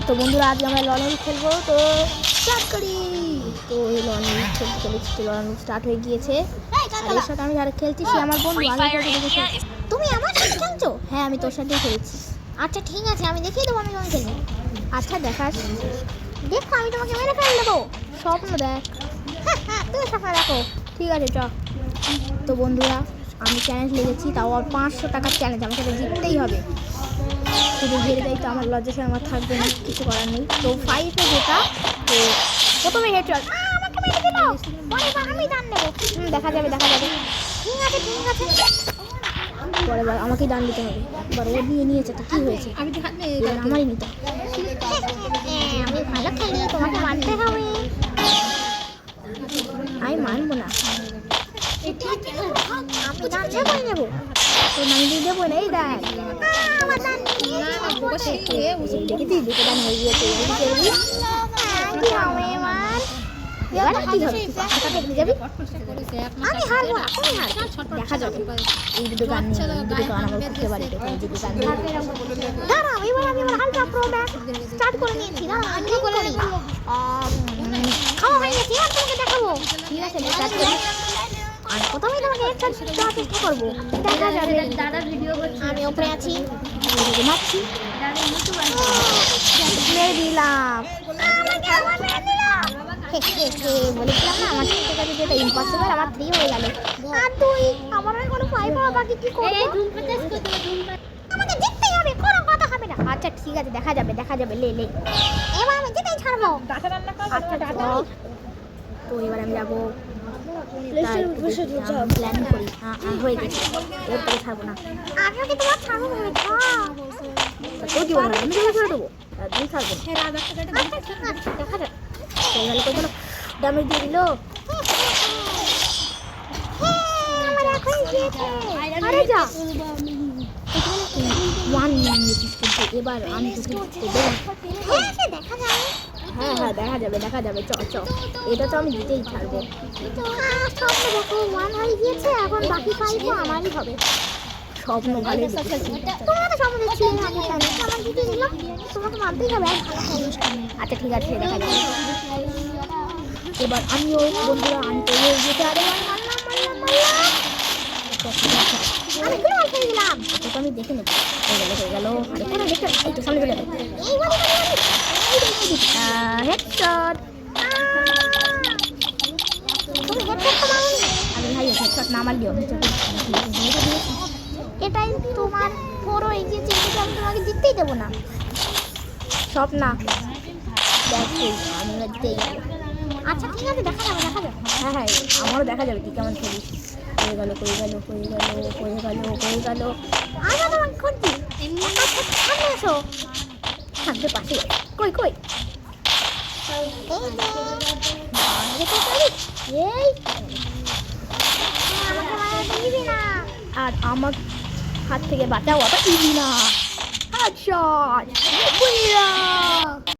তো বন্ধুরা আজকে আমরা লন খেলবো, তো স্টার্ট করি। তো এই লন খেলতে চলেছি, তো লন স্টার্ট হয়ে গিয়েছে। আর এর সাথে আমি যারা খেলছি সে আমার বন্ধু। তুমি আমার সাথে খেলছো? হ্যাঁ, আমি তোর সাথেই খেলেছি। আচ্ছা ঠিক আছে, আমি দেখিয়ে দেবো আমি তোমাকে খেলবো। আচ্ছা দেখাস, দেখো আমি তোমাকে মেরে ফেলে দেবো। স্বপ্ন দেখ, তুমি স্বপ্ন দেখো। ঠিক আছে চ। তো বন্ধুরা আমি চ্যালেঞ্জ লেগেছি, তাও আর 500 টাকার চ্যালেঞ্জ, আমাকে জিততেই হবে। যদি হেরে যাই তো আমার লজ্জা আমার থাকবে না, কিছু করার নেই। তো 5-এ যেটা, তো প্রথমে হেড চল, আমাকে মেরে দিল, পরে আমি দান নেবো। দেখা যাবে দেখা যাবে। ঠিক আছে ঠিক আছে, পরে আমাকেই দান দিতে হবে। একবার ও নিয়ে নিয়েছে তো কী হয়েছে, আমি তো আমারই নিতে হবে। আমি ভালো খেলি, তোমাকে মানতে হবে। আমি মানবো না, আমি দান নেবই নেবো। তো আমি দিয়ে দেবো না, এই দেখ আমার দান দেখেছি, দুটো দান হয়ে গিয়েছে। আমি হারবো না, তুমি হার, দেখা যাবে। এই দুটো গান দুটো গান আমার করতে পারি, দুটো গান দাঁড়াও। এবার আমি আমার হালকা প্রো ব্যাক স্টার্ট করে নিয়েছি। দাঁড়াও আমি করি, খাওয়া হয়ে গেছে, আর তোমাকে দেখাবো। ঠিক আছে স্টার্ট করি। আর প্রথমেই তোমাকে একটা দেওয়ার চেষ্টা করবো, দেখা যাবে। দাদা ভিডিও করছি, আমি ওপরে আছি, মারছি, মেরে দিলাম। বলেছিলাম না আমার থেকে কাছে যেটা ইম্পসিবল, আমার 3 হয়ে গেল। আর 2 আমার কোনো 5 পাওয়া বাকি, কি করব? আমাকে জিততেই হবে, কোনো কথা হবে না। আচ্ছা ঠিক আছে, দেখা যাবে দেখা যাবে। লে লে, এবার আমি জিতেই ছাড়বো। আচ্ছা তো এবার আমি যাবো প্ল্যান করি। হয়ে গেছে, এরপরে ছাড়বো না। আমিও কি তোমার ছাড়বো ভেবেছো? তো কি বলবো, আমি তোমাকে ছেড়ে দেবো, তুমি ছাড়বো না। আচ্ছা ঠিক আছে, দেখা যাক। হয়ে গেল, কোনো ড্যামেজ দিয়ে দিল। আরে যা, ওয়ান নিয়েছিস কিন্তু এবার আমি দেখা যাবে। হ্যাঁ হ্যাঁ দেখা যাবে দেখা যাবে, চ চ, এটা তো আমি দিতেই ছাড়বো। স্বপ্ন দেখো, 1 হয়ে গিয়েছে, এখন বাকি 5 আমারই হবে। স্বপ্ন ভালো, তোমার স্বপ্ন দেখছি আমি আমার দিতে দিলাম, তোমাকে মানতেই হবে। আচ্ছা ঠিক আছে, দেখা যাবে। এবার আমিও বন্ধুরা, আমি তো যেতে আরে আমি গ্লোবাল খেয়ে দিলাম। আচ্ছা তো আমি দেখে নেব। হয়ে গেল আরে কোন দেখতে, এই তো সামনে চলে গেল। হেডশট, তুমি হেডশট তো মারোনি। আরে ভাই হেডশট না মারলিও এটাই তোমার বড় এগিয়েছে, কিন্তু আমি তোমাকে জিততেই দেবো না। সব না দেখি আমি জিতেই যাবো। আচ্ছা ঠিক আছে, দেখা যাবে দেখা যাবে। হ্যাঁ হ্যাঁ আমারও দেখা যাবে তুই কেমন খেলিস। হয়ে গেল হয়ে গেল হয়ে গেল হয়ে গেল হয়ে গেল। আমি তোমাকে খুঁজছি, সামনে এসো, সামনে পাশে কই কই। আর আমার হাত থেকে বাঁচাও, আবার ইজি না। হেডশট,